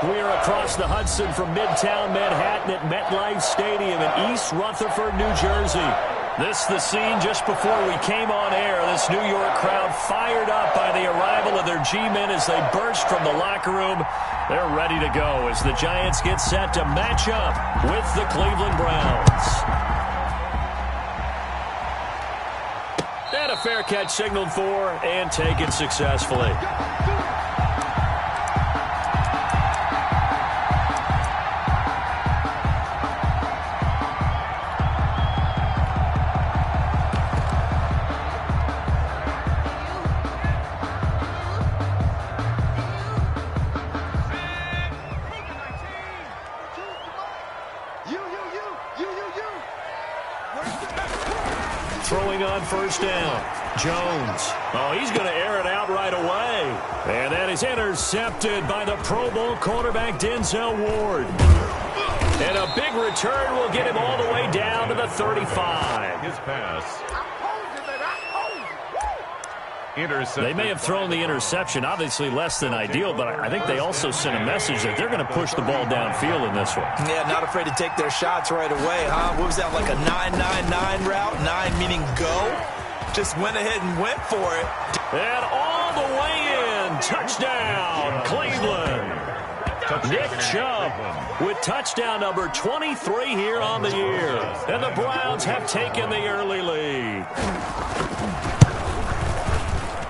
We are across the Hudson from Midtown Manhattan at MetLife Stadium in East Rutherford, New Jersey. This the scene just before we came on air. This New York crowd fired up by the arrival of their G-men as they burst from the locker room. They're ready to go as the Giants get set to match up with the Cleveland Browns. And a fair catch signaled for and taken successfully. Throwing on first down, Jones. Oh, he's going to air it out right away. And that is intercepted by the Pro Bowl cornerback Denzel Ward. And a big return will get him all the way down to the 35. His pass. They may have thrown the interception, obviously less than ideal, but I think they also sent a message that they're going to push the ball downfield in this one. Yeah, not afraid to take their shots right away, huh? What was that, like a 9-9-9 route? 9 meaning go? Just went ahead and went for it. And all the way in. Touchdown, Cleveland. Nick Chubb with touchdown number 23 here on the year. And the Browns have taken the early lead.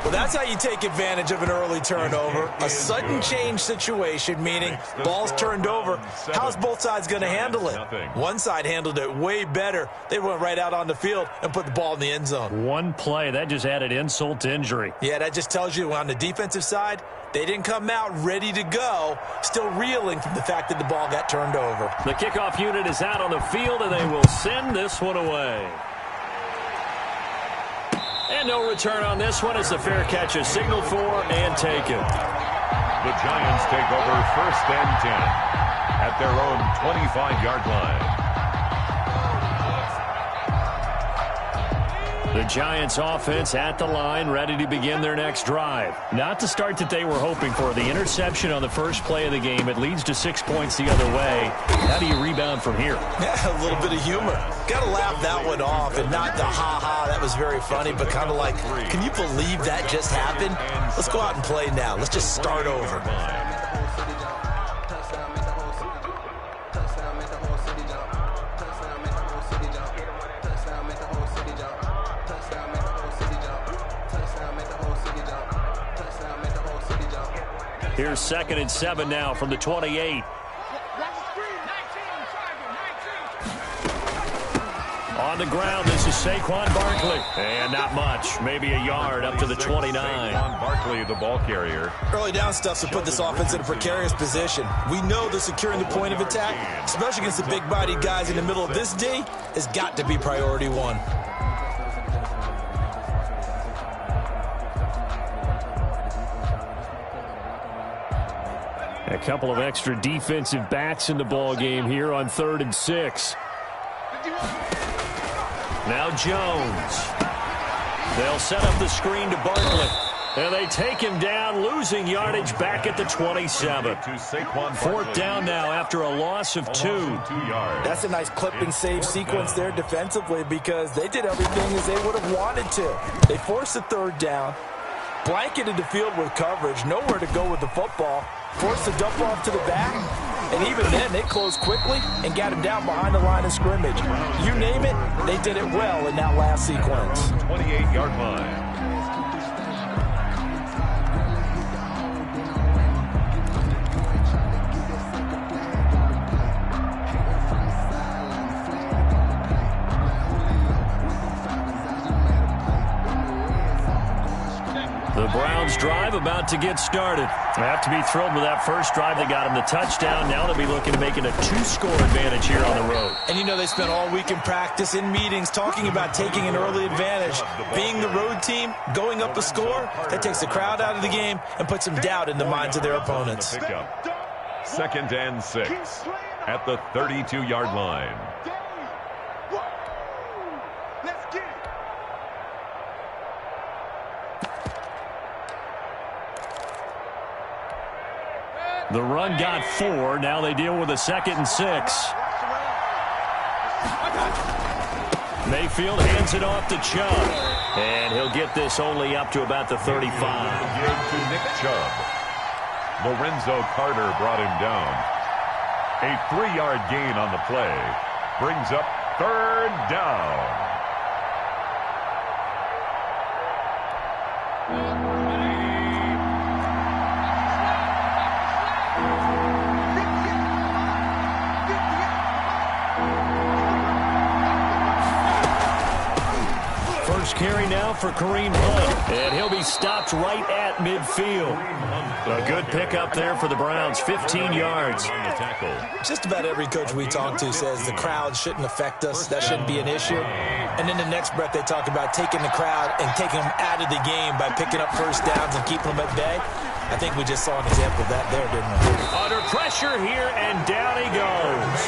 Well, that's how you take advantage of an early turnover. A sudden change situation, meaning ball's turned over. How's both sides going to handle it? One side handled it way better. They went right out on the field and put the ball in the end zone. One play, that just added insult to injury. Yeah, that just tells you on the defensive side, they didn't come out ready to go, still reeling from the fact that the ball got turned over. The kickoff unit is out on the field, and they will send this one away. And no return on this one as the fair catch is signaled for and taken. The Giants take over 1st and 10 at their own 25-yard line. The Giants offense at the line, ready to begin their next drive. Not the start that they were hoping for. The interception on the first play of the game. It leads to 6 points the other way. How do you rebound from here? Yeah, a little bit of humor. Got to laugh that one off and not the ha-ha. That was very funny, but kind of like, can you believe that just happened? Let's go out and play now. Let's just start over. Here's 2nd and 7 now from the 28. On the ground, this is Saquon Barkley. And not much, maybe a yard up to the 29. Saquon Barkley, the ball carrier. Early down stuff to put this offense in a precarious position. We know that securing the point of attack, especially against the big-bodied guys in the middle of this D, has got to be priority one. A couple of extra defensive backs in the ball game here on 3rd and 6. Now Jones. They'll set up the screen to Barkley. And they take him down, losing yardage back at the 27. 4th down now after a loss of 2. That's a nice clip and save sequence there defensively because they did everything as they would have wanted to. They forced the 3rd down, blanketed the field with coverage, nowhere to go with the football, forced the dump off to the back, and even then they closed quickly and got him down behind the line of scrimmage. You name it, they did it well in that last sequence. 28-yard line. The Browns drive about to get started. They have to be thrilled with that first drive. They got him the touchdown. Now they'll be looking to make it a 2-score advantage here on the road. And you know they spent all week in practice, in meetings, talking about taking an early advantage. Being the road team, going up a score, that takes the crowd out of the game and puts some doubt in the minds of their opponents. 2nd and 6 at the 32-yard line. The run got 4. Now they deal with a 2nd and 6. Mayfield hands it off to Chubb. And he'll get this only up to about the 35. Give to Nick Chubb. Lorenzo Carter brought him down. A 3-yard gain on the play. Brings up 3rd down. First carry now for Kareem Hunt, and he'll be stopped right at midfield. A good pickup there for the Browns, 15 yards. Just about every coach we talk to says the crowd shouldn't affect us. That shouldn't be an issue. And in the next breath, they talk about taking the crowd and taking them out of the game by picking up first downs and keeping them at bay. I think we just saw an example of that there, didn't we? Under pressure here, and down he goes.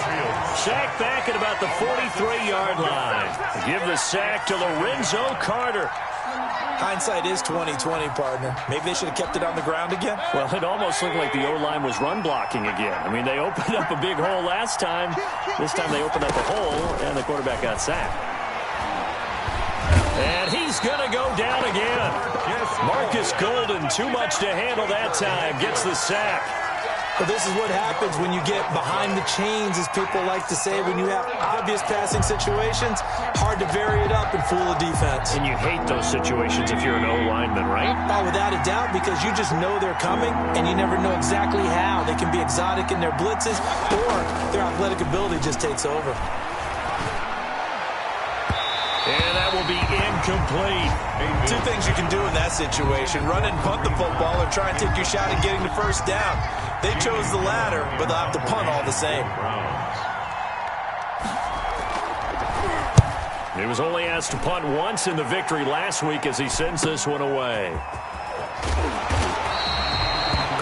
Sack back at about the 43-yard line. Give the sack to Lorenzo Carter. Hindsight is 20/20, partner. Maybe they should have kept it on the ground again. Well, it almost looked like the O-line was run blocking again. I mean, they opened up a big hole last time. This time they opened up a hole, and the quarterback got sacked. And he's going to go down again. Marcus Golden, too much to handle that time, gets the sack. Well, this is what happens when you get behind the chains, as people like to say, when you have obvious passing situations. Hard to vary it up and fool a defense. And you hate those situations if you're an O-lineman, right? Oh, without a doubt, because you just know they're coming, and you never know exactly how. They can be exotic in their blitzes, or their athletic ability just takes over. And that will be incomplete. Two things you can do in that situation: run and punt the football, or try and take your shot at getting the first down. They chose the latter, but they'll have to punt all the same. He was only asked to punt once in the victory last week as he sends this one away.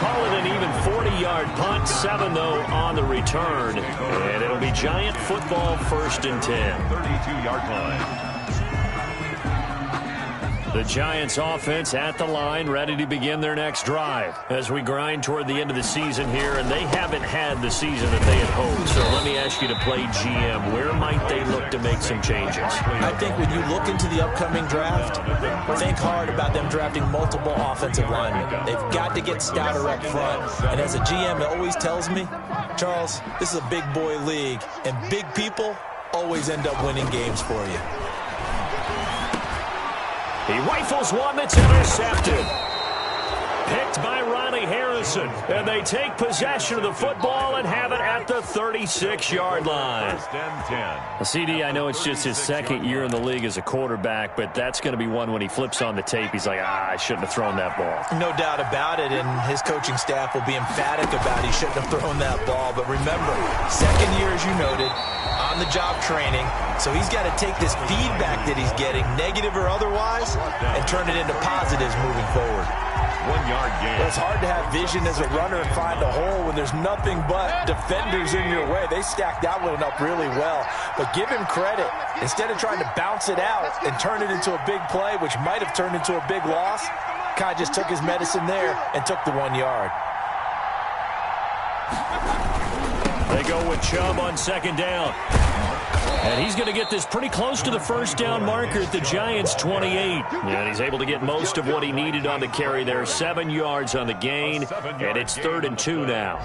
Call it an even 40-yard punt, 7 though on the return. And it'll be Giant football, 1st and 10. 32-yard line. The Giants offense at the line, ready to begin their next drive as we grind toward the end of the season here, and they haven't had the season that they had hoped. So let me ask you to play GM. Where might they look to make some changes? I think when you look into the upcoming draft, think hard about them drafting multiple offensive linemen. They've got to get stouter up front. And as a GM, it always tells me, Charles, this is a big boy league, and big people always end up winning games for you. He rifles one that's intercepted. Picked by Ronnie Harrison. And they take possession of the football and have it at the 36-yard line. 1st and 10. Well, CD, I know it's just his 2nd year in the league as a quarterback, but that's going to be one when he flips on the tape. He's like, I shouldn't have thrown that ball. No doubt about it, and his coaching staff will be emphatic about he shouldn't have thrown that ball. But remember, 2nd year, as you noted, on-the-job training. So he's got to take this feedback that he's getting, negative or otherwise, and turn it into positives moving forward. 1-yard gain. Well, it's hard to have vision as a runner and find a hole when there's nothing but defenders in your way. They stacked that one up really well. But give him credit. Instead of trying to bounce it out and turn it into a big play, which might have turned into a big loss, kind of just took his medicine there and took the 1 yard. They go with Chubb on 2nd down. And he's going to get this pretty close to the first down marker at the Giants' 28. And he's able to get most of what he needed on the carry there. 7 yards on the gain. And it's 3rd and 2 now.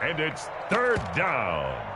And it's 3rd down.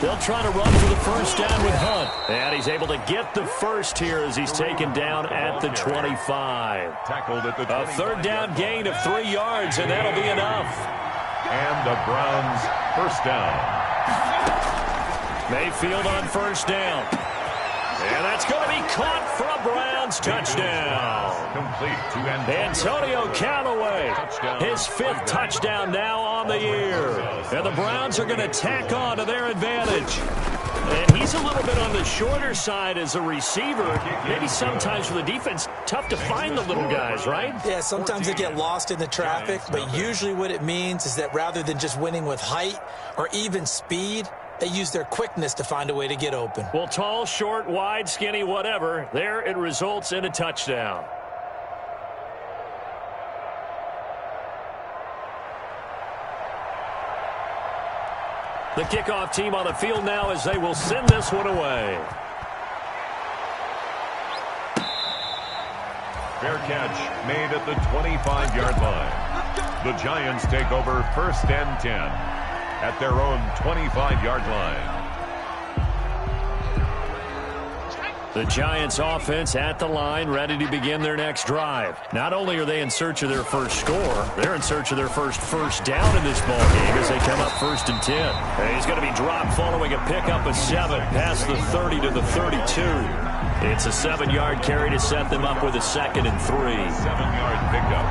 They'll try to run for the first down with Hunt. And he's able to get the first here as he's taken down at the 25. Tackled at the 25. A 3rd down gain of 3 yards, and that'll be enough. And the Browns' 1st down. Mayfield on 1st down. And that's going to be caught for a Browns touchdown. Complete to Antonio Callaway, his 5th touchdown now on the year. And the Browns are going to tack on to their advantage. And he's a little bit on the shorter side as a receiver. Maybe sometimes for the defense, tough to find the little guys, right? Yeah, sometimes they get lost in the traffic, but usually what it means is that rather than just winning with height or even speed, they use their quickness to find a way to get open. Well, tall, short, wide, skinny, whatever, there it results in a touchdown. The kickoff team on the field now as they will send this one away. Fair catch made at the 25-yard line. The Giants take over 1st and 10 at their own 25-yard line. The Giants offense at the line, ready to begin their next drive. Not only are they in search of their first score, they're in search of their first down in this ball game as they come up 1st and 10. And he's going to be dropped following a pickup of 7 past the 30 to the 32. It's a 7-yard carry to set them up with a 2nd and 3. 7-yard pickup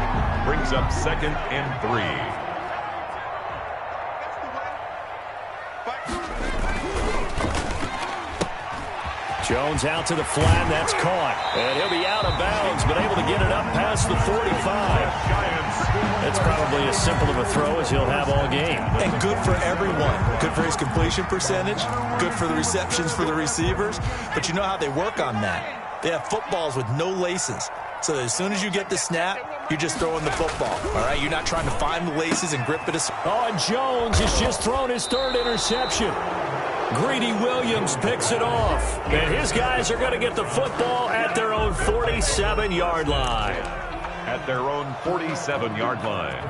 brings up 2nd and 3. Jones out to the flat, that's caught. And he'll be out of bounds, but able to get it up past the 45. It's probably as simple of a throw as he'll have all game. And good for everyone. Good for his completion percentage, good for the receptions for the receivers. But you know how they work on that. They have footballs with no laces. So as soon as you get the snap, you're just throwing the football. All right, you're not trying to find the laces and grip it. Oh, and Jones has just thrown his 3rd interception. Greedy Williams picks it off. And his guys are going to get the football at their own 47-yard line. At their own 47-yard line.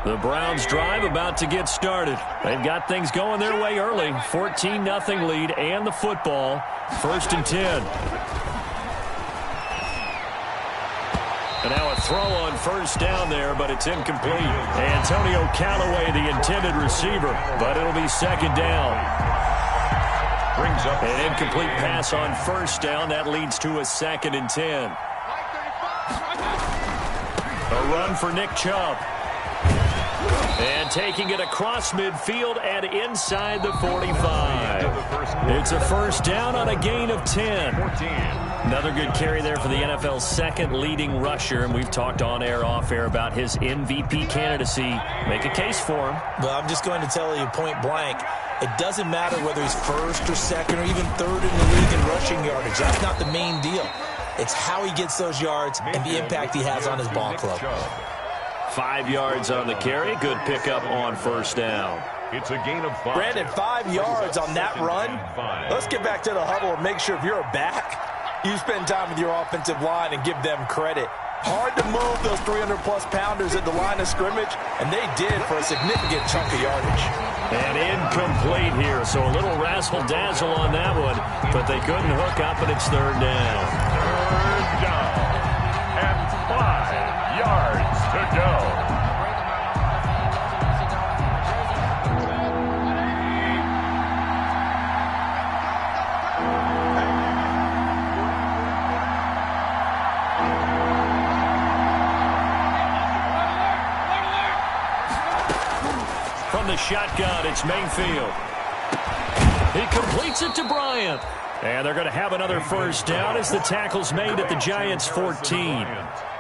The Browns drive about to get started. They've got things going their way early. 14-0 lead and the football. 1st and 10. And now a throw on 1st down there, but it's incomplete. Antonio Callaway, the intended receiver, but it'll be 2nd down. Brings up an incomplete pass on 1st down. That leads to a 2nd and 10. A run for Nick Chubb. And taking it across midfield and inside the 45. It's a 1st down on a gain of 10. 14. Another good carry there for the NFL's 2nd leading rusher, and we've talked on air, off air about his MVP candidacy. Make a case for him. Well, I'm just going to tell you point blank, it doesn't matter whether he's 1st or 2nd or even 3rd in the league in rushing yardage. That's not the main deal. It's how he gets those yards and the impact he has on his ball club. 5 yards on the carry. Good pickup on 1st down. It's a gain of 5. Brandon, 5 yards on that run. Let's get back to the huddle and make sure if you're a back, you spend time with your offensive line and give them credit. Hard to move those 300-plus pounders at the line of scrimmage, and they did for a significant chunk of yardage. And incomplete here, so a little razzle-dazzle on that one, but they couldn't hook up, and it's 3rd down. 3rd down, and 5 yards to go. From the shotgun, it's Mayfield. He completes it to Bryant. And they're going to have another 1st down as the tackle's made at the Giants' 14.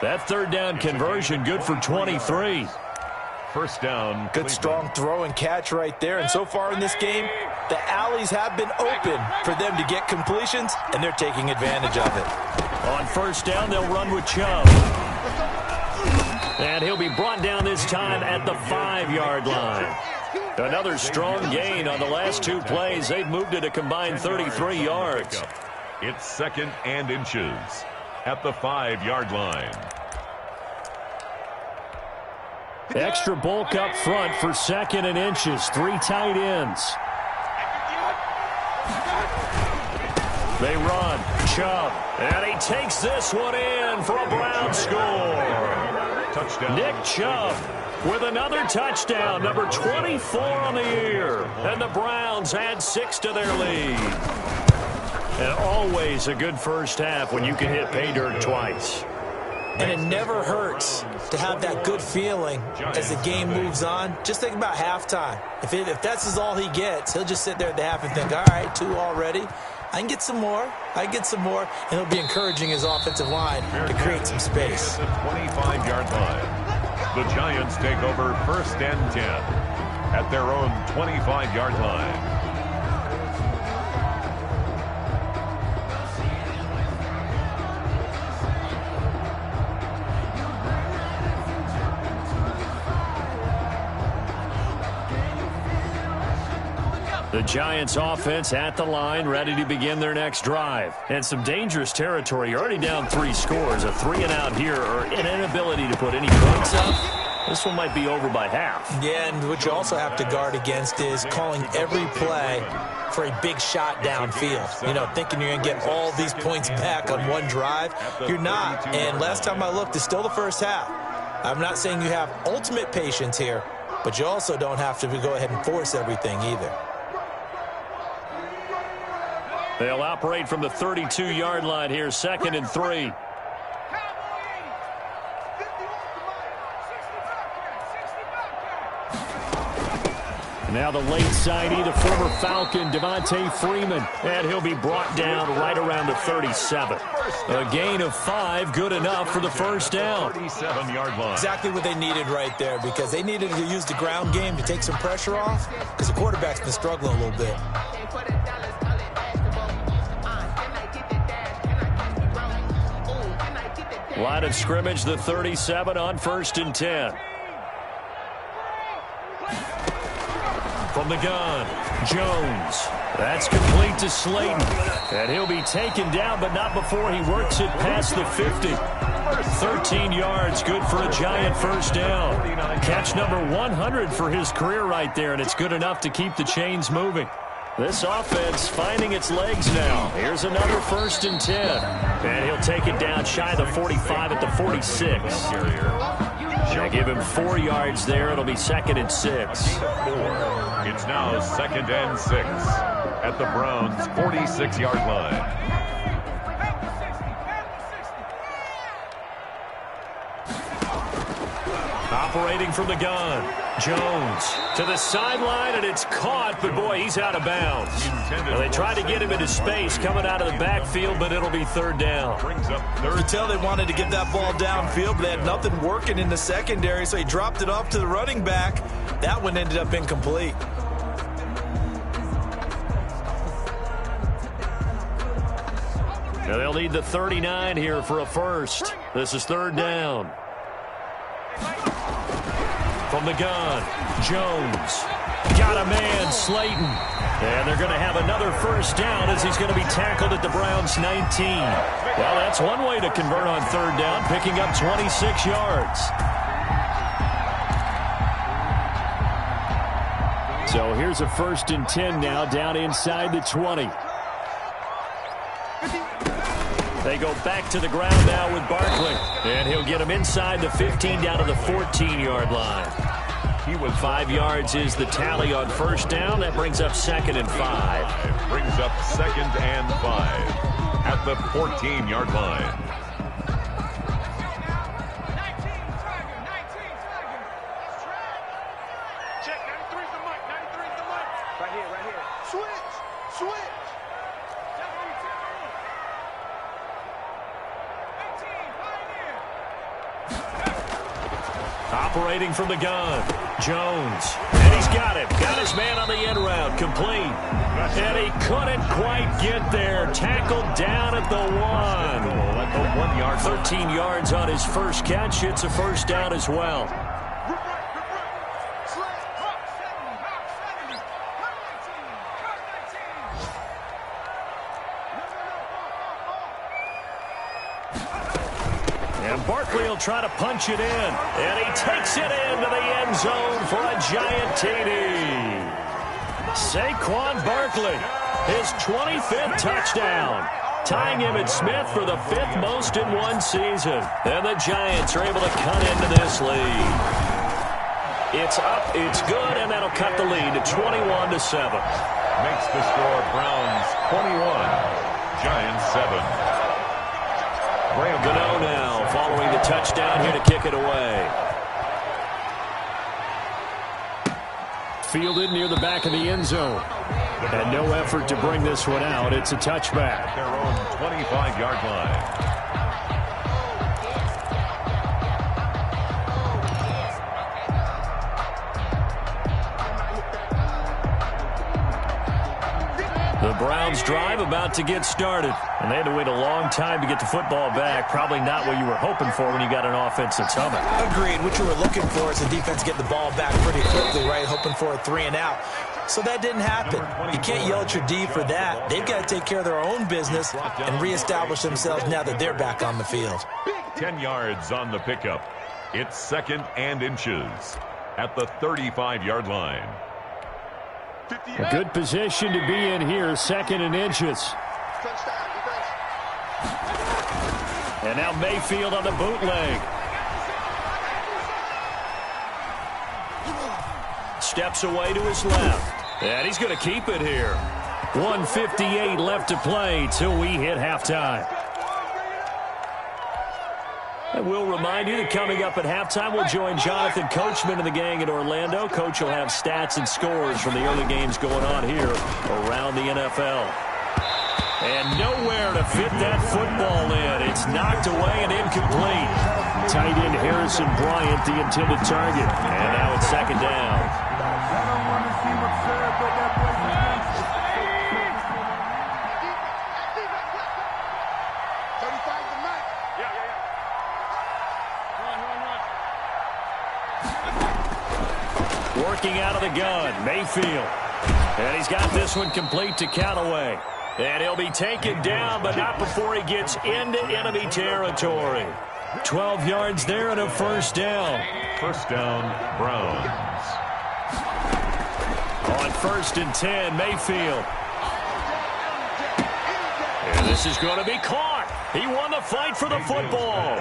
That 3rd down conversion good for 23. 1st down. Good strong throw and catch right there. And so far in this game, the alleys have been open for them to get completions, and they're taking advantage of it. On 1st down, they'll run with Chubb. And he'll be brought down this time at the 5-yard line. Another strong gain on the last 2 plays. They've moved it a combined 33 yards. It's 2nd and inches at the 5-yard line. Extra bulk up front for 2nd and inches. 3 tight ends. They run. Chubb. And he takes this one in for a Brown score. Touchdown. Nick Chubb with another touchdown, number 24 on the year. And the Browns add 6 to their lead. And always a good first half when you can hit pay dirt twice. And it never hurts to have that good feeling as the game moves on. Just think about halftime. If that's all he gets, he'll just sit there at the half and think, all right, 2 already. I can get some more. And he'll be encouraging his offensive line to create some space. At the 25-yard line. The Giants take over 1st and 10 at their own 25-yard line. The Giants offense at the line, ready to begin their next drive. And some dangerous territory. You're already down 3 scores. A 3-and-out here, or an inability to put any points up. This one might be over by half. Yeah, and what you also have to guard against is calling every play for a big shot downfield. You know, thinking you're going to get all these points back on one drive. You're not. And last time I looked, it's still the first half. I'm not saying you have ultimate patience here, but you also don't have to go ahead and force everything either. They'll operate from the 32-yard line here, 2nd and 3. Now the late signee, the former Falcon, Devontae Freeman. And he'll be brought down right around the 37. A gain of 5, good enough for the first down. 37-yard line. Exactly what they needed right there, because they needed to use the ground game to take some pressure off, because the quarterback's been struggling a little bit. Line of scrimmage, the 37 on 1st and 10. From the gun, Jones. That's complete to Slayton. And he'll be taken down, but not before he works it past the 50. 13 yards, good for a Giant first down. Catch number 100 for his career right there, and it's good enough to keep the chains moving. This offense finding its legs now. Here's another 1st and 10. And he'll take it down shy of the 45 at the 46. They'll give him 4 yards there. It'll be 2nd and 6. It's now 2nd and 6 at the Browns' 46-yard line. Operating from the gun, Jones to the sideline, and it's caught, but boy, he's out of bounds. Well, they tried to get him into space coming out of the backfield, but it'll be 3rd down. You could tell they wanted to get that ball downfield, but they had nothing working in the secondary, so he dropped it off to the running back. That one ended up incomplete. Now they'll need the 39 here for a first. This is 3rd down. From the gun, Jones. Got a man, Slayton. And they're going to have another first down as he's going to be tackled at the Browns' 19. Well, that's one way to convert on 3rd down, picking up 26 yards. So here's a 1st and 10 now, down inside the 20. They go back to the ground now with Barkley. And he'll get him inside the 15 down to the 14-yard line. 5 yards is the tally on 1st down. That brings up 2nd and 5. Brings up 2nd and 5 at the 14-yard line. Operating from the gun, Jones. And he's got it. Got his man on the end route. Complete. And he couldn't quite get there. Tackled down at the 1 yard. 13 yards on his first catch. It's a 1st down as well. And Barkley will try to punch it in. And he takes it into the end zone for a Giant TD. Saquon Barkley, his 25th touchdown. Tying him at Smith for the 5th most in one season. And the Giants are able to cut into this lead. It's up, it's good, and that'll cut the lead to 21-7. Makes the score Browns 21, Giants 7. Gano now, following the touchdown here to kick it away. Fielded near the back of the end zone. And no effort to bring this one out. It's a touchback. At their own 25-yard line. The Browns drive about to get started. And they had to wait a long time to get the football back. Probably not what you were hoping for when you got an offense that's humming. Agreed. What you were looking for is the defense get the ball back pretty quickly, right? Hoping for a 3 and out. So that didn't happen. You can't yell at your D for that. They've got to take care of their own business and reestablish themselves now that they're back on the field. 10 yards on the pickup. It's 2nd and inches at the 35-yard line. A good position to be in here, 2nd and inches. And now Mayfield on the bootleg. Steps away to his left. And he's going to keep it here. 1:58 left to play till we hit halftime. And we'll remind you that coming up at halftime, we'll join Jonathan Coachman and the gang in Orlando. Coach will have stats and scores from the early games going on here around the NFL. And nowhere to fit that football in. It's knocked away and incomplete. Tight end Harrison Bryant, the intended target. And now it's 2nd down. Working out of the gun, Mayfield. And he's got this one complete to Callaway. And he'll be taken down, but not before he gets into enemy territory. 12 yards there and a 1st down. 1st down, Browns. On 1st and 10, Mayfield. And this is going to be caught. He won the fight for the football.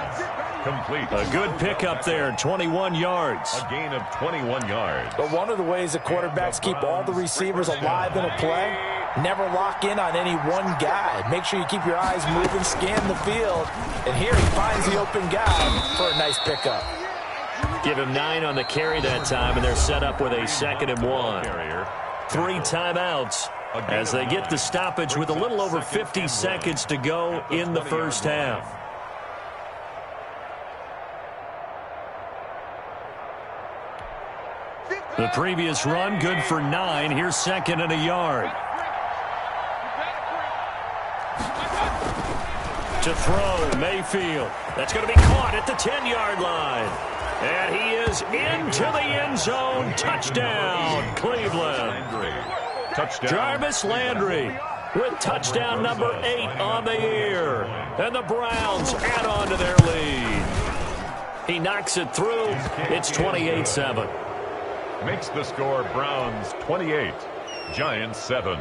Complete. A good pickup there, 21 yards. A gain of 21 yards. But one of the ways that quarterbacks keep all the receivers alive in a play, never lock in on any one guy. Make sure you keep your eyes moving, scan the field. And here he finds the open guy for a nice pickup. Give him 9 on the carry that time, and they're set up with a 2nd and 1. 3 timeouts as they get the stoppage with a little over 50 seconds to go in the 1st half. The previous run, good for 9. Here's 2nd and a yard. To throw, Mayfield. That's going to be caught at the 10-yard line. And he is into the end zone. Touchdown, Cleveland. Touchdown. Jarvis Landry with touchdown number 8 on the year. And the Browns add on to their lead. He knocks it through. It's 28-7. Makes the score Browns 28, Giants 7.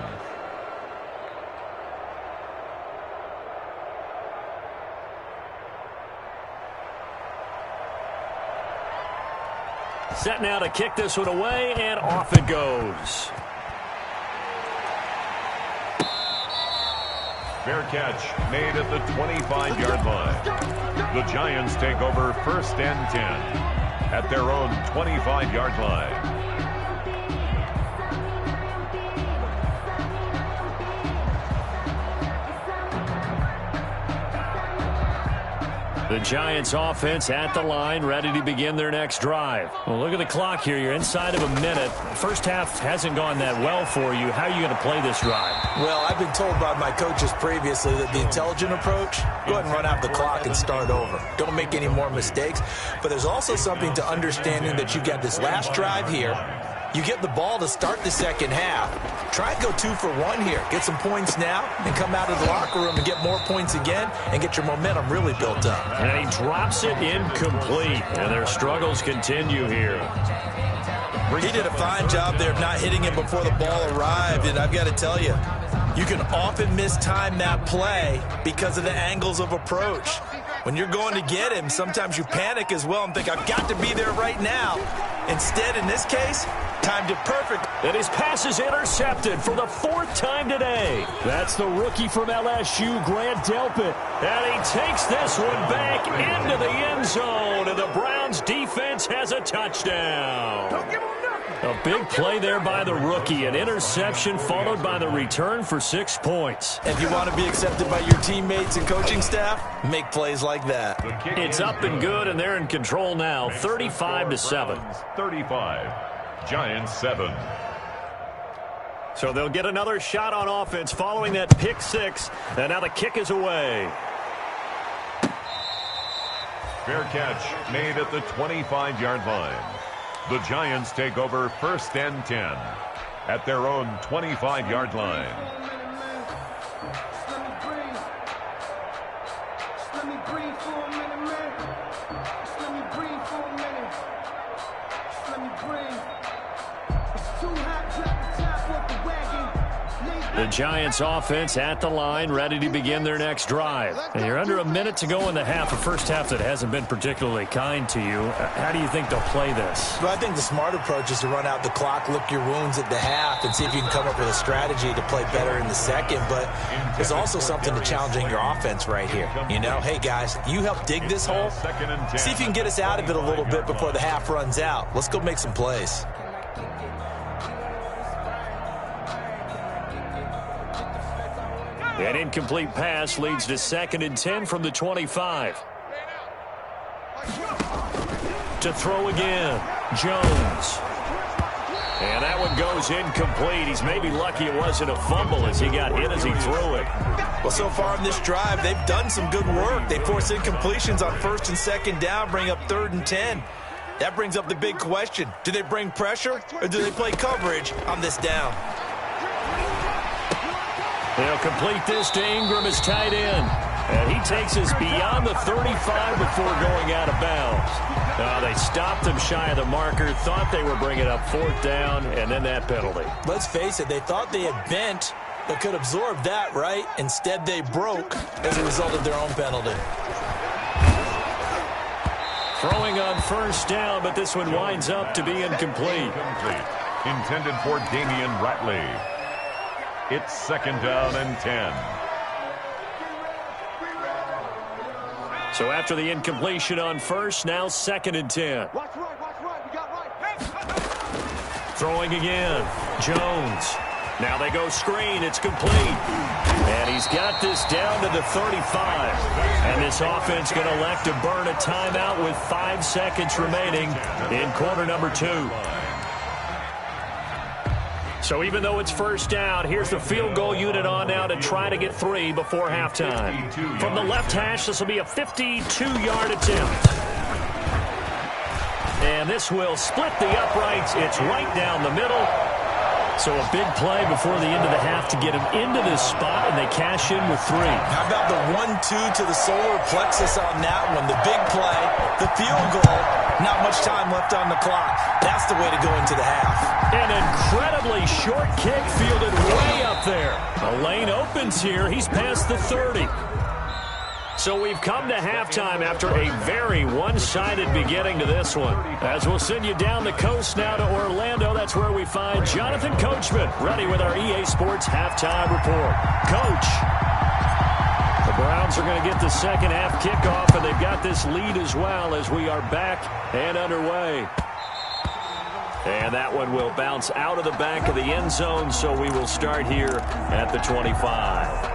Set now to kick this one away, and off it goes. Fair catch made at the 25-yard line. The Giants take over 1st and 10. At their own 25-yard line. The Giants offense at the line, ready to begin their next drive. Well, look at the clock here. You're inside of a minute. First half hasn't gone that well for you. How are you going to play this drive? Well, I've been told by my coaches previously that the intelligent approach, go ahead and run out the clock and start over. Don't make any more mistakes. But there's also something to understanding that you got this last drive here. You get the ball to start the 2nd half. Try and go 2 for 1 here. Get some points now and come out of the locker room and get more points again and get your momentum really built up. And he drops it incomplete. And their struggles continue here. He did a fine job there of not hitting it before the ball arrived. And I've got to tell you, you can often mistime that play because of the angles of approach. When you're going to get him, sometimes you panic as well and think, I've got to be there right now. Instead, in this case, timed it perfect. And his pass is intercepted for the 4th time today. That's the rookie from LSU, Grant Delpit. And he takes this one back into the end zone. And the Browns defense has a touchdown. Don't give him nothing. A big play there by the rookie. An interception followed by the return for 6 points. If you want to be accepted by your teammates and coaching staff, make plays like that. It's up and good, and they're in control now, 35-7. 35, Giants 7. So they'll get another shot on offense following that pick 6, and now the kick is away. Fair catch made at the 25-yard line. The Giants take over 1st and 10 at their own 25-yard line. The Giants offense at the line, ready to begin their next drive. And you're under a minute to go in the half, a first half that hasn't been particularly kind to you. How do you think they'll play this? Well, I think the smart approach is to run out the clock, lick your wounds at the half, and see if you can come up with a strategy to play better in the second. But there's also something to challenging your offense right here. You know, hey, guys, you help dig this hole. See if you can get us out of it a little bit before the half runs out. Let's go make some plays. An incomplete pass leads to 2nd and 10 from the 25. To throw again, Jones. And that one goes incomplete. He's maybe lucky it wasn't a fumble as he got hit as he threw it. Well, so far in this drive, they've done some good work. They force incompletions on 1st and 2nd down, bring up 3rd and 10. That brings up the big question. Do they bring pressure or do they play coverage on this down? They'll complete this to Ingram as tight end. And he takes us beyond the 35 before going out of bounds. They stopped him shy of the marker, thought they were bringing up 4th down, and then that penalty. Let's face it, they thought they had bent but could absorb that, right? Instead, they broke as a result of their own penalty. Throwing on 1st down, but this one winds up to be incomplete. Intended for Damian Ratley. It's 2nd down and 10. So after the incompletion on 1st, now 2nd and 10. Watch right, we got right. Throwing again, Jones. Now they go screen, it's complete. And he's got this down to the 35. And this offense going to elect to burn a timeout with 5 seconds remaining in quarter number 2. So even though it's 1st down, here's the field goal unit on now to try to get 3 before halftime. From the left hash, this will be a 52-yard attempt. And this will split the uprights. It's right down the middle. So a big play before the end of the half to get him into this spot, and they cash in with 3. How about the 1-2 to the solar plexus on that one? The big play, the field goal, not much time left on the clock. That's the way to go into the half. An incredibly short kick fielded way up there. A lane opens here. He's past the 30. So we've come to halftime after a very one-sided beginning to this one. As we'll send you down the coast now to Orlando, that's where we find Jonathan Coachman, ready with our EA Sports Halftime Report. Coach, the Browns are going to get the second half kickoff, and they've got this lead as well as we are back and underway. And that one will bounce out of the back of the end zone, so we will start here at the 25.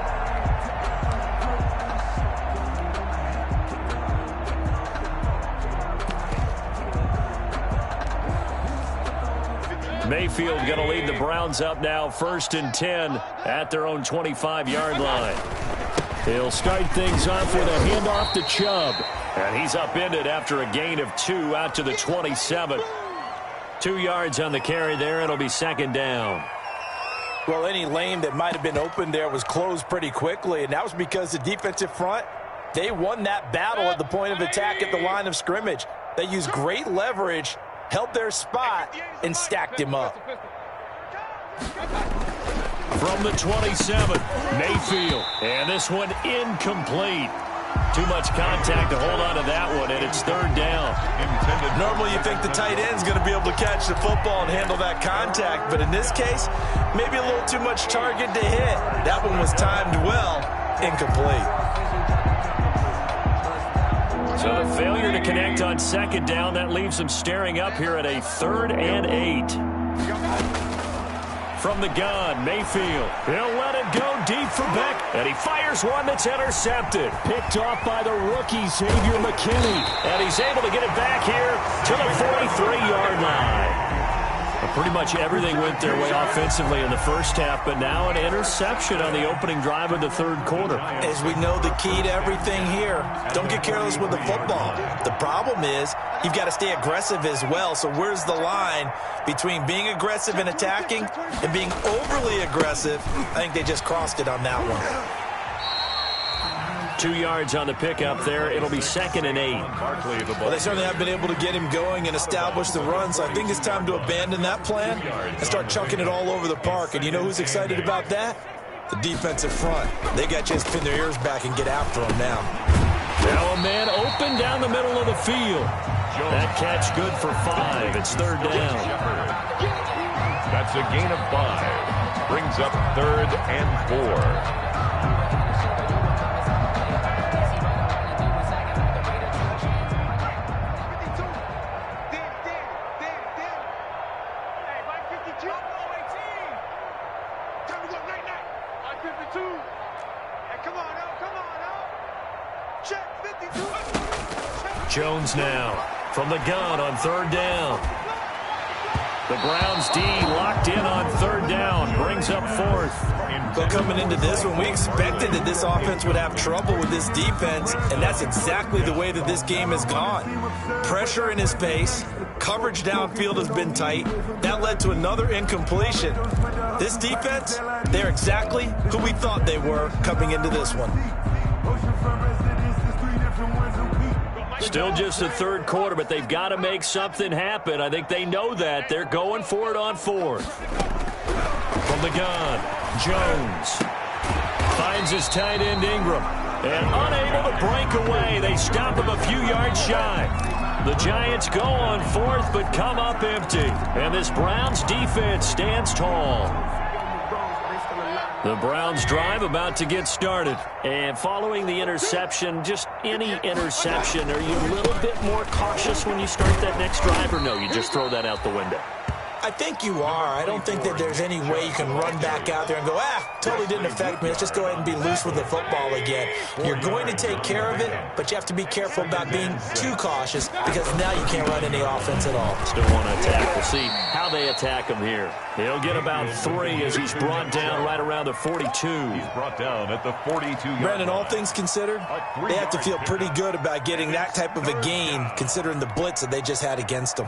Mayfield going to lead the Browns up now, 1st and 10 at their own 25-yard line. He'll start things off with a handoff to Chubb. And he's upended after a gain of 2 out to the 27. 2 yards on the carry there. It'll be 2nd down. Well, any lane that might have been open there was closed pretty quickly, and that was because the defensive front, they won that battle at the point of attack at the line of scrimmage. They used great leverage, held their spot, and stacked him up. From the 27, Mayfield. And this one incomplete. Too much contact to hold on to that one, and it's third down. Normally you think the tight end's going to be able to catch the football and handle that contact, but in this case, maybe a little too much target to hit. That one was timed well, incomplete. So the failure to connect on second down, that leaves them staring up here at a 3rd and 8. From the gun, Mayfield. He'll let it go deep for Beck. And he fires one that's intercepted. Picked off by the rookie, Xavier McKinney. And he's able to get it back here to the 43-yard line. Pretty much everything went their way offensively in the first half, but now an interception on the opening drive of the third quarter. As we know, the key to everything here, don't get careless with the football. The problem is you've got to stay aggressive as well. So where's the line between being aggressive and attacking and being overly aggressive? I think they just crossed it on that one. 2 yards on the pickup there. It'll be 2nd and 8. Well, they certainly have been able to get him going and establish the run, so I think it's time to abandon that plan and start chucking it all over the park. And you know who's excited about that? The defensive front. They got to just pin their ears back and get after him now. Now a man open down the middle of the field. That catch good for 5. It's 3rd down. That's a gain of 5. Brings up 3rd and 4. Jones now from the gun on 3rd down. The Browns D locked in on 3rd down. Brings up 4th. But coming into this one, we expected that this offense would have trouble with this defense, and that's exactly the way that this game has gone. Pressure in his face. Coverage downfield has been tight. That led to another incompletion. This defense, they're exactly who we thought they were coming into this one. Still just the third quarter, but they've got to make something happen. I think they know that. They're going for it on 4th. From the gun, Jones finds his tight end Ingram. And unable to break away, they stop him a few yards shy. The Giants go on 4th, but come up empty. And this Browns defense stands tall. The Browns drive about to get started. And following the interception, just any interception, are you a little bit more cautious when you start that next drive, or no, you just throw that out the window? I think you are. I don't think that there's any way you can run back out there and go, totally didn't affect me. Let's just go ahead and be loose with the football again. You're going to take care of it, but you have to be careful about being too cautious because now you can't run any offense at all. Still want to attack. We'll see how they attack him here. He'll get about 3 as he's brought down right around the 42. He's brought down at the 42-yard Brandon, all things considered, they have to feel pretty good about getting that type of a gain considering the blitz that they just had against them.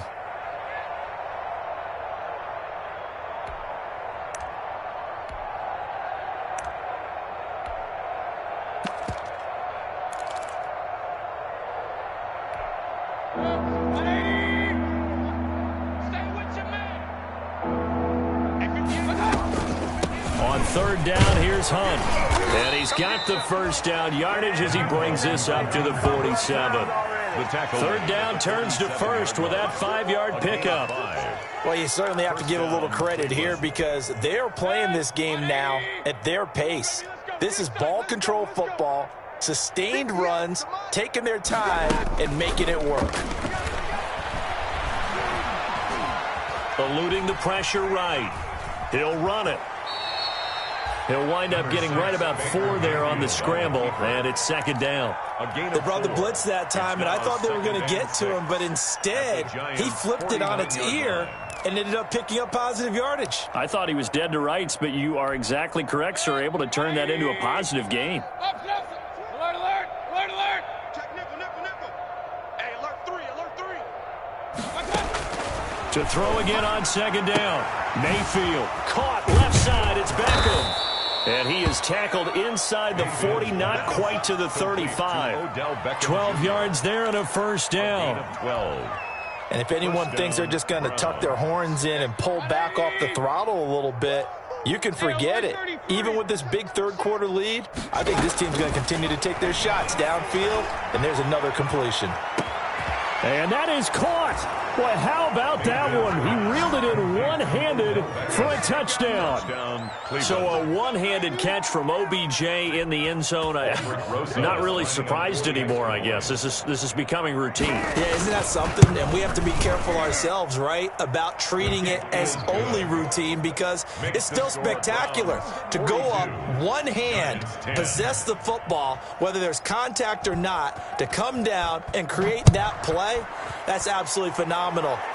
On 3rd down, here's Hunt. And he's got the first down yardage as he brings this up to the 47. The tackle. 3rd down turns to 1st with that 5-yard pickup. Well, you certainly have to give a little credit here because they're playing this game now at their pace. This is ball control football, sustained runs, taking their time, and making it work. Eluding the pressure right. He'll run it. He'll wind up getting right about 4 there on the scramble, and it's 2nd down. They brought the blitz that time, and I thought they were going to get to him, but instead, he flipped it on its ear and ended up picking up positive yardage. I thought he was dead to rights, but you are exactly correct, sir, able to turn that into a positive gain. Alert, alert, alert, alert. Check nickel, nickel, nickel. Hey, alert 3, alert 3. To throw again on 2nd down. Mayfield caught left side. It's Beckham. And he is tackled inside the 40, not quite to the 35. 12 yards there and a first down. And if anyone thinks they're just going to tuck their horns in and pull back off the throttle a little bit, You can forget it. Even with this big third-quarter lead, I think this team's going to continue to take their shots downfield, and there's another completion. And that is caught. Boy, how about that one? He reeled it in one-handed for a touchdown. So a one-handed catch from OBJ in the end zone. Not really surprised anymore, I guess. This is becoming routine. Yeah, isn't that something? And we have to be careful ourselves, right, about treating it as only routine, because it's still spectacular to go up one hand, possess the football, whether there's contact or not, to come down and create that play. That's absolutely phenomenal.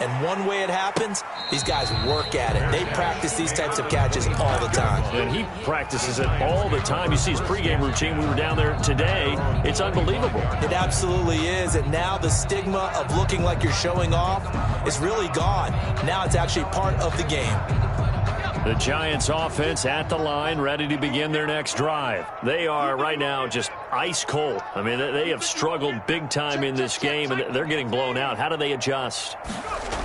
And one way it happens, these guys work at it. They practice these types of catches all the time. And he practices it all the time. You see his pregame routine. We were down there today. It's unbelievable. It absolutely is. And now the stigma of looking like you're showing off is really gone. Now it's actually part of the game. The Giants offense at the line, ready to begin their next drive. They are right now just ice cold. I mean, they have struggled big time in this game, and they're getting blown out. How do they adjust?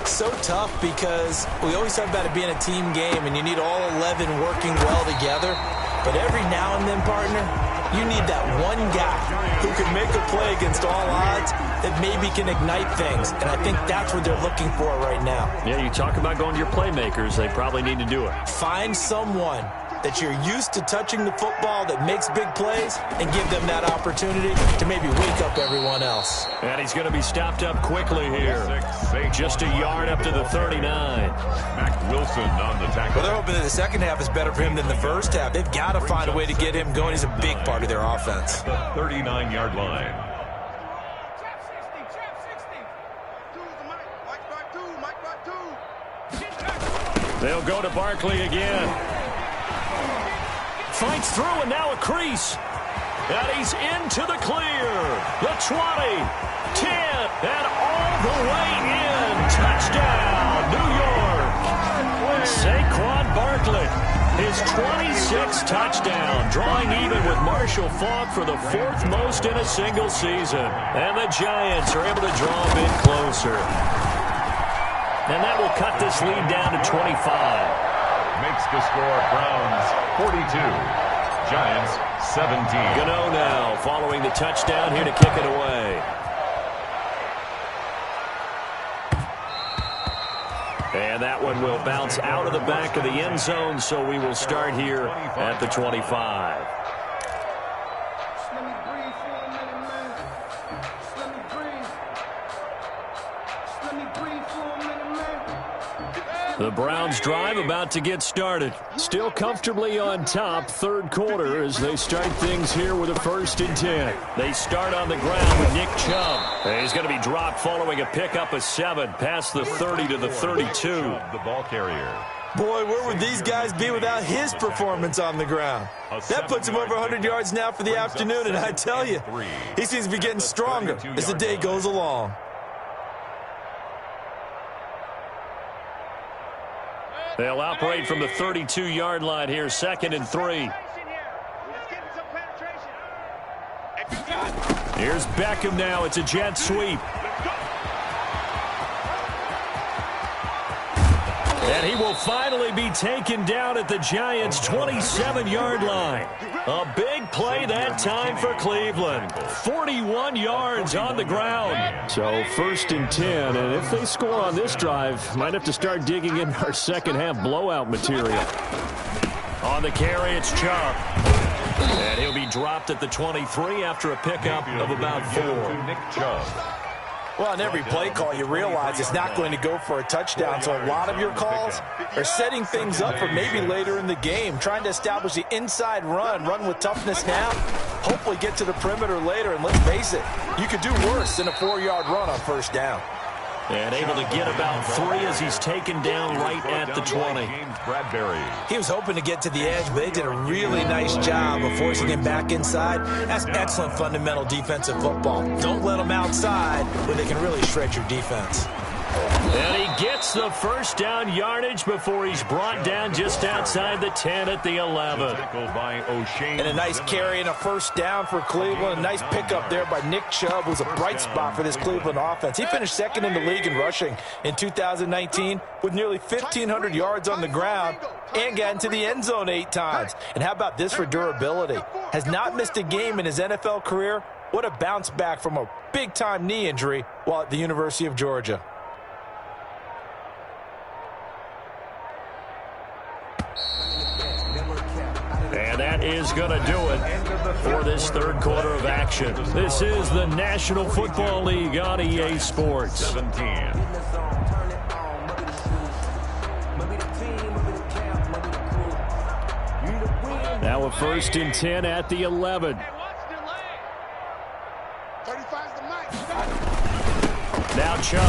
So tough, because we always talk about it being a team game, and you need all 11 working well together. But every now and then, partner, you need that one guy who can make a play against all odds that maybe can ignite things. And I think that's what they're looking for right now. Yeah, you talk about going to your playmakers. They probably need to do it. Find someone that you're used to touching the football that makes big plays and give them that opportunity to maybe wake up everyone else. And he's going to be stopped up quickly here. Just a yard up to the 39. Mac Wilson on the tackle. Well, they're hoping that the second half is better for him than the first half. They've got to find a way to get him going. He's a big part of their offense. The 39-yard line. They'll go to Barkley again. Fights through, and now a crease. And he's into the clear. The 20, 10, and all the way in. Touchdown, New York. Saquon Barkley, his 26th touchdown, drawing even with Marshall Faulk for the fourth most in a single season. And the Giants are able to draw a bit closer. And that will cut this lead down to 25. Makes the score Browns 42, Giants 17. Gano now following the touchdown here to kick it away. And that one will bounce out of the back of the end zone, so we will start here at the 25. The Browns drive about to get started. Still comfortably on top, third quarter, as they start things here with a 1st and 10. They start on the ground with Nick Chubb. And he's going to be dropped following a pickup of 7 past the 30 to the 32. The ball carrier. Boy, where would these guys be without his performance on the ground? That puts him over 100 yards now for the afternoon, and I tell you, he seems to be getting stronger as the day goes along. They'll operate from the 32-yard line here, 2nd and 3. Here's Beckham now. It's a jet sweep. And he will finally be taken down at the Giants' 27-yard line. A big play that time for Cleveland. 41 yards on the ground. So 1st and 10, and if they score on this drive, might have to start digging in our second half blowout material. On the carry, it's Chubb. And he'll be dropped at the 23 after a pickup of about 4. Nick Chubb. Well, on every play call, you realize it's not going to go for a touchdown, so a lot of your calls are setting things up for maybe later in the game, trying to establish the inside run with toughness now, hopefully get to the perimeter later, and let's face it, you could do worse than a 4-yard run on 1st down. And able to get about 3 as he's taken down right at the 20. He was hoping to get to the edge, but they did a really nice job of forcing him back inside. That's excellent fundamental defensive football. Don't let them outside when they can really shred your defense. And he gets the first down yardage before he's brought down just outside the 10 at the 11. And a nice carry and a first down for Cleveland. A nice pickup there by Nick Chubb, who's a bright spot for this Cleveland offense. He finished second in the league in rushing in 2019 with nearly 1,500 yards on the ground and got into the end zone 8 times. And how about this for durability? Has not missed a game in his NFL career. What a bounce back from a big-time knee injury while at the University of Georgia. And that is going to do it for this third quarter of action. This is the National Football League on EA Sports. 17. Now a 1st and 10 at the 11. Now Chubb.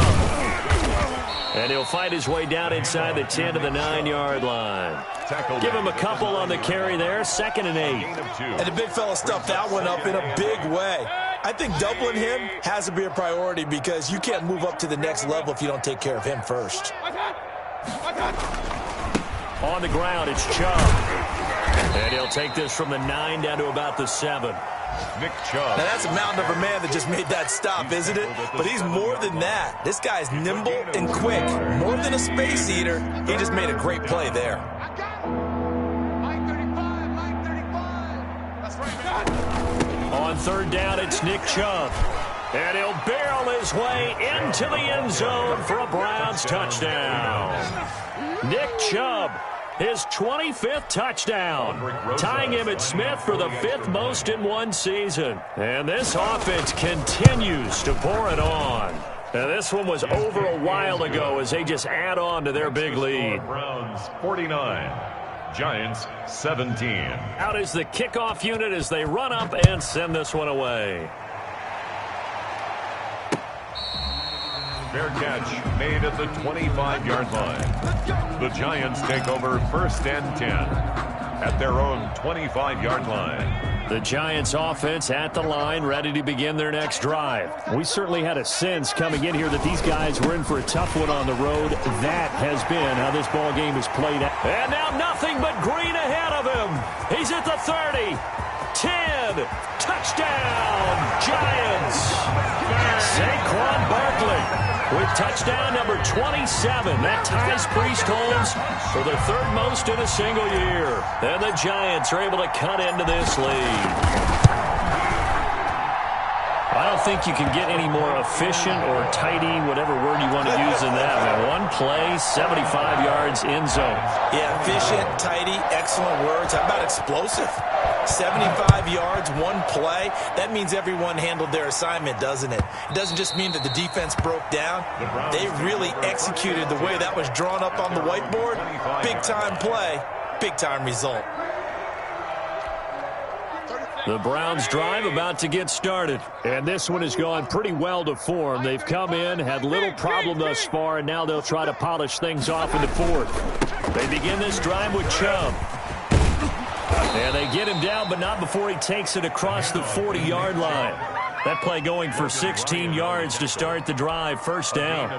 And he'll fight his way down inside the 10 to the 9-yard line. Give him a couple on the carry there. 2nd and 8. And the big fella stuffed that one up in a big way. I think doubling him has to be a priority because you can't move up to the next level if you don't take care of him first. On the ground, it's Chubb. And he'll take this from the 9 down to about the 7. Nick Chubb. Now that's a mountain of a man that just made that stop, isn't it? But he's more than that. This guy's nimble and quick. More than a space eater. He just made a great play there. On 3rd down, it's Nick Chubb. And he'll barrel his way into the end zone for a Browns touchdown. Nick Chubb, his 25th touchdown, tying Emmitt Smith for the 5th most in one season. And this offense continues to pour it on. And this one was over a while ago as they just add on to their big lead. Browns 49, Giants 17. Out is the kickoff unit as they run up and send this one away. Fair catch made at the 25-yard line. The Giants take over 1st and 10 at their own 25-yard line. The Giants offense at the line, ready to begin their next drive. We certainly had a sense coming in here that these guys were in for a tough one on the road. That has been how this ball game is played out. And now nothing but green ahead of him. He's at the 30, 10, touchdown, Giants. Saquon Barkley with touchdown number 27. That ties Priest Holmes for the 3rd most in a single year. And the Giants are able to cut into this lead. I don't think you can get any more efficient or tidy, whatever word you want to use in that. One play, 75 yards in zone. Yeah, efficient, tidy, excellent words. How about explosive? 75 yards, one play. That means everyone handled their assignment, doesn't it? It doesn't just mean that the defense broke down. They really executed the way that was drawn up on the whiteboard. Big-time play, big-time result. The Browns drive about to get started. And this one has gone pretty well to form. They've come in, had little problem thus far, and now they'll try to polish things off in the 4th. They begin this drive with Chubb. And they get him down, but not before he takes it across the 40-yard line. That play going for 16 yards to start the drive. 1st down.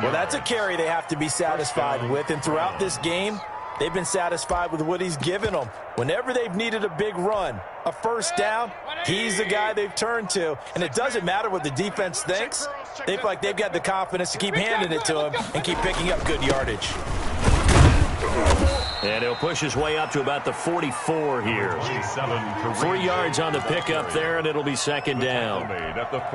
Well, that's a carry they have to be satisfied with. And throughout this game, they've been satisfied with what he's given them. Whenever they've needed a big run, a 1st down, he's the guy they've turned to. And it doesn't matter what the defense thinks. They feel like they've got the confidence to keep handing it to him and keep picking up good yardage. And he'll push his way up to about the 44 here. 3 yards on the pickup there, and it'll be 2nd down.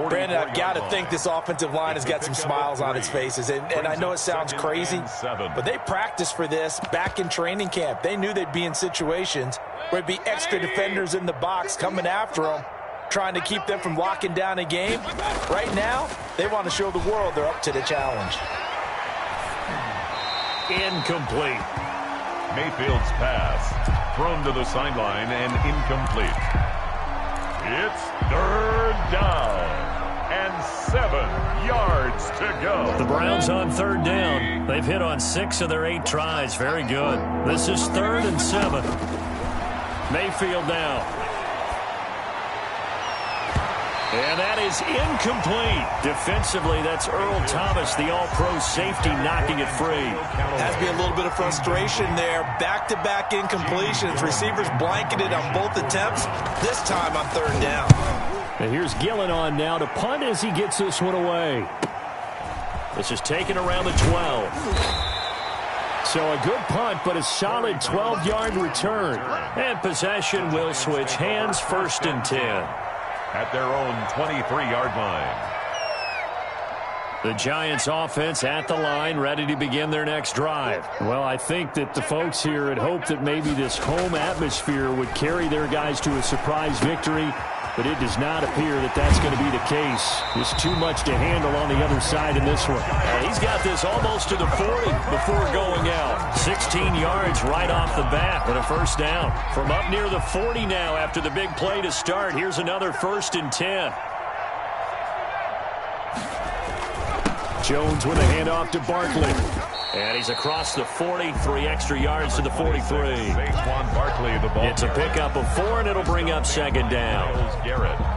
Brandon, I've got to think this offensive line has got some smiles on its faces. And I know it sounds crazy, but they practiced for this back in training camp. They knew they'd be in situations where there'd be extra defenders in the box coming after them, trying to keep them from locking down a game. Right now, they want to show the world they're up to the challenge. Incomplete. Mayfield's pass thrown to the sideline and incomplete. It's 3rd down and 7 yards to go. The Browns on 3rd down. They've hit on 6 of their 8 tries. Very good. This is 3rd and 7. Mayfield now. And that is incomplete. Defensively, that's Earl Thomas, the all-pro safety, knocking it free. Has to be a little bit of frustration there. Back-to-back incompletions. Receivers blanketed on both attempts. This time on third down. And here's Gillen on now to punt as he gets this one away. This is taken around the 12. So a good punt, but a solid 12-yard return. And possession will switch hands, 1st and 10. At their own 23-yard line. The Giants offense at the line, ready to begin their next drive. Well, I think that the folks here had hoped that maybe this home atmosphere would carry their guys to a surprise victory, but it does not appear that that's going to be the case. There's too much to handle on the other side in this one. He's got this almost to the 40 before going out. 16 yards right off the bat with a 1st down. From up near the 40 now after the big play to start, here's another 1st and 10. Jones with a handoff to Barkley. And he's across the 40, 3 extra yards to the 43. Saquon Barkley, the ball. It's a pickup of 4, and it'll bring up 2nd down.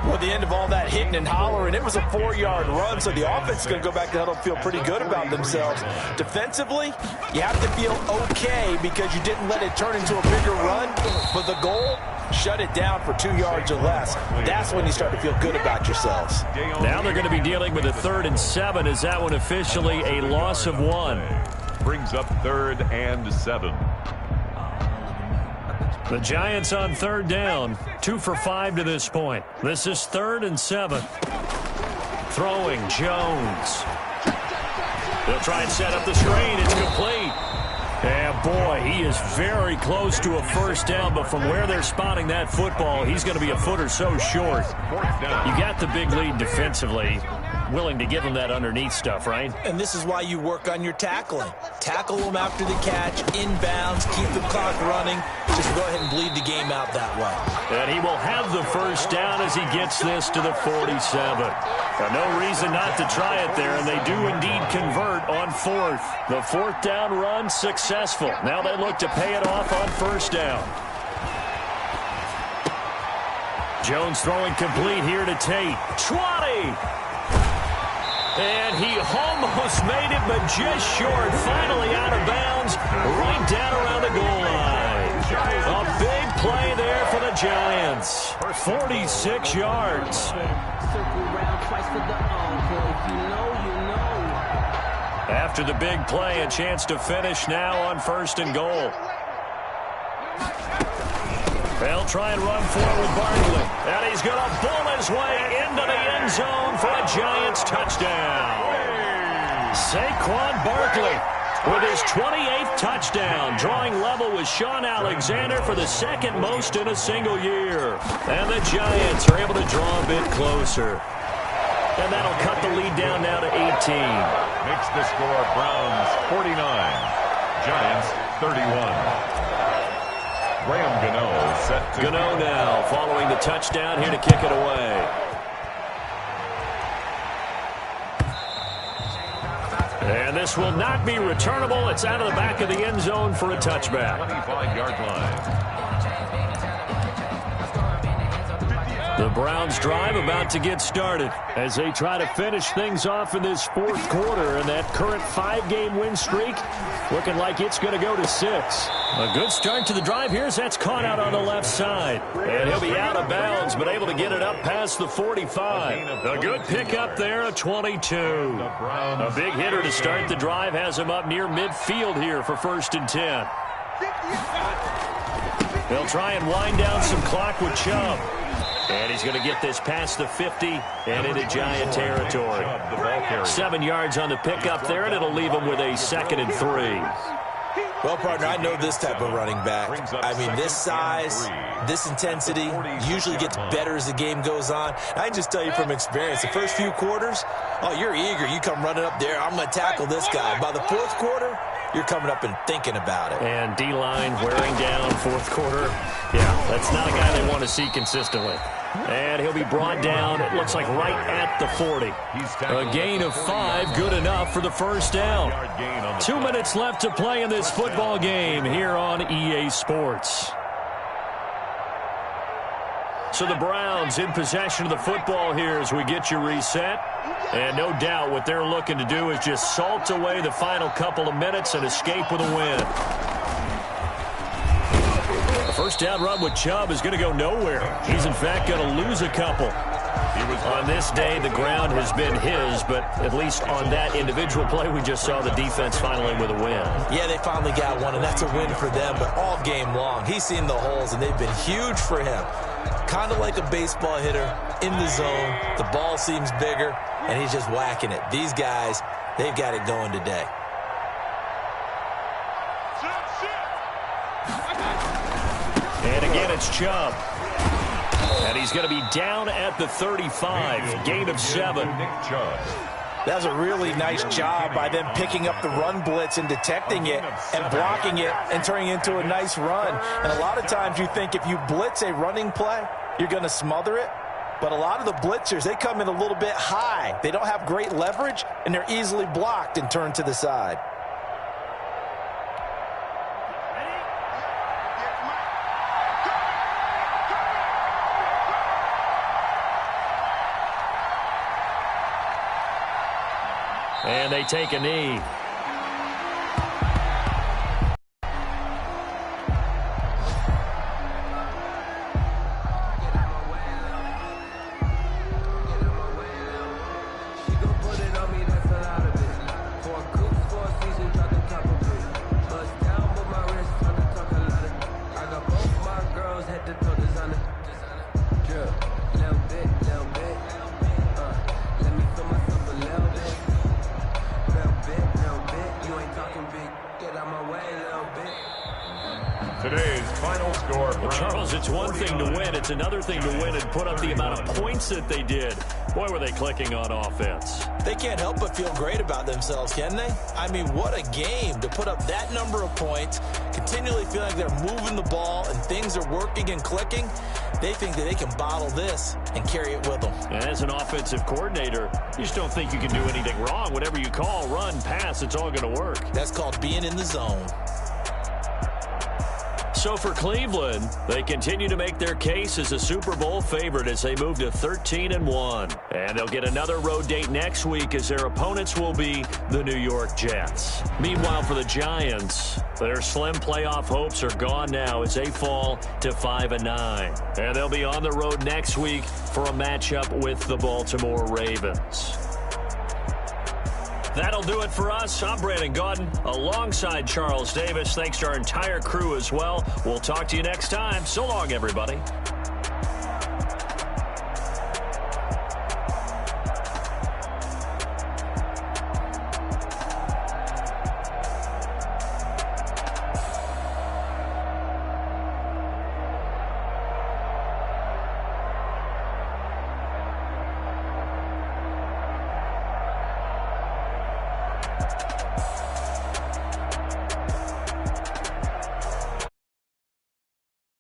Well, at the end of all that hitting and hollering, it was a 4-yard run, so the offense is going to go back to huddle and feel pretty good about themselves. Defensively, you have to feel okay because you didn't let it turn into a bigger run, but the goal, shut it down for 2 yards or less. That's when you start to feel good about yourselves. Now they're going to be dealing with a 3rd and 7. Is that one officially a loss of 1? Brings up 3rd and 7. The Giants on 3rd down, 2 for 5 to this point. This is 3rd and 7. Throwing Jones. They'll try and set up the screen. It's complete. And boy, he is very close to a 1st down, but from where they're spotting that football, he's going to be a foot or so short. You got the big lead defensively. Willing to give him that underneath stuff, right? And this is why you work on your tackling. Tackle them after the catch, inbounds, keep the clock running. Just go ahead and bleed the game out that way. And he will have the 1st down as he gets this to the 47. No reason not to try it there, and they do indeed convert on 4th. The 4th down run successful. Now they look to pay it off on 1st down. Jones throwing complete here to Tate. 20! And he almost made it, but just short. Finally out of bounds, right down around the goal line. A big play there for the Giants. 46 yards. After the big play, a chance to finish now on 1st and goal. They'll try and run forward with Barkley. And he's going to bull his way into the end zone for a Giants touchdown. Saquon Barkley with his 28th touchdown, drawing level with Sean Alexander for the 2nd most in a single year. And the Giants are able to draw a bit closer. And that'll cut the lead down now to 18. Makes the score Browns 49, Giants 31. Graham Gano set to... Gano now following the touchdown here to kick it away. And this will not be returnable. It's out of the back of the end zone for a touchback. 25-yard line. The Browns drive about to get started as they try to finish things off in this 4th quarter, and that current 5-game win streak looking like it's going to go to 6. A good start to the drive here as that's caught out on the left side. And he'll be out of bounds, but able to get it up past the 45. A good pickup there, a 22. A big hitter to start the drive has him up near midfield here for 1st and 10. They'll try and wind down some clock with Chubb. And he's going to get this past the 50 and into Giant territory. 7 yards on the pickup there, and it'll leave him with a 2nd and 3. Well, partner, I know this type of running back. I mean, this size, this intensity usually gets better as the game goes on. I can just tell you from experience, the first few quarters, oh, you're eager. You come running up there, I'm going to tackle this guy. By the 4th quarter, you're coming up and thinking about it. And D-line wearing down 4th quarter. Yeah, that's not a guy they want to see consistently. And he'll be brought down, it looks like right at the 40. A gain of 5, good enough for the 1st down. 2 minutes left to play in this football game here on EA Sports. So the Browns in possession of the football here as we get you reset. And no doubt what they're looking to do is just salt away the final couple of minutes and escape with a win. The first down run with Chubb is going to go nowhere. He's, in fact, going to lose a couple. On this day, the ground has been his, but at least on that individual play, we just saw the defense finally with a win. Yeah, they finally got one, and that's a win for them, but all game long, he's seen the holes, and they've been huge for him. Kind of like a baseball hitter in the zone. The ball seems bigger, and he's just whacking it. These guys, they've got it going today. And again, it's Chubb. And he's going to be down at the 35, gain of 7. That was a really nice job by them picking up the run blitz and detecting it and blocking it and turning it into a nice run. And a lot of times you think if you blitz a running play, you're going to smother it. But a lot of the blitzers, they come in a little bit high. They don't have great leverage, and they're easily blocked and turned to the side. And they take a knee. Today's final score. Well, Charles, it's one thing to win. It's another thing to win and put up the amount of points that they did. Boy, were they clicking on offense. They can't help but feel great about themselves, can they? I mean, what a game to put up that number of points, continually feel like they're moving the ball and things are working and clicking. They think that they can bottle this and carry it with them. And as an offensive coordinator, you just don't think you can do anything wrong. Whatever you call, run, pass, it's all going to work. That's called being in the zone. So for Cleveland, they continue to make their case as a Super Bowl favorite as they move to 13-1. And they'll get another road date next week as their opponents will be the New York Jets. Meanwhile, for the Giants, their slim playoff hopes are gone now as they fall to 5-9. And they'll be on the road next week for a matchup with the Baltimore Ravens. That'll do it for us. I'm Brandon Gaudin alongside Charles Davis. Thanks to our entire crew as well. We'll talk to you next time. So long, everybody.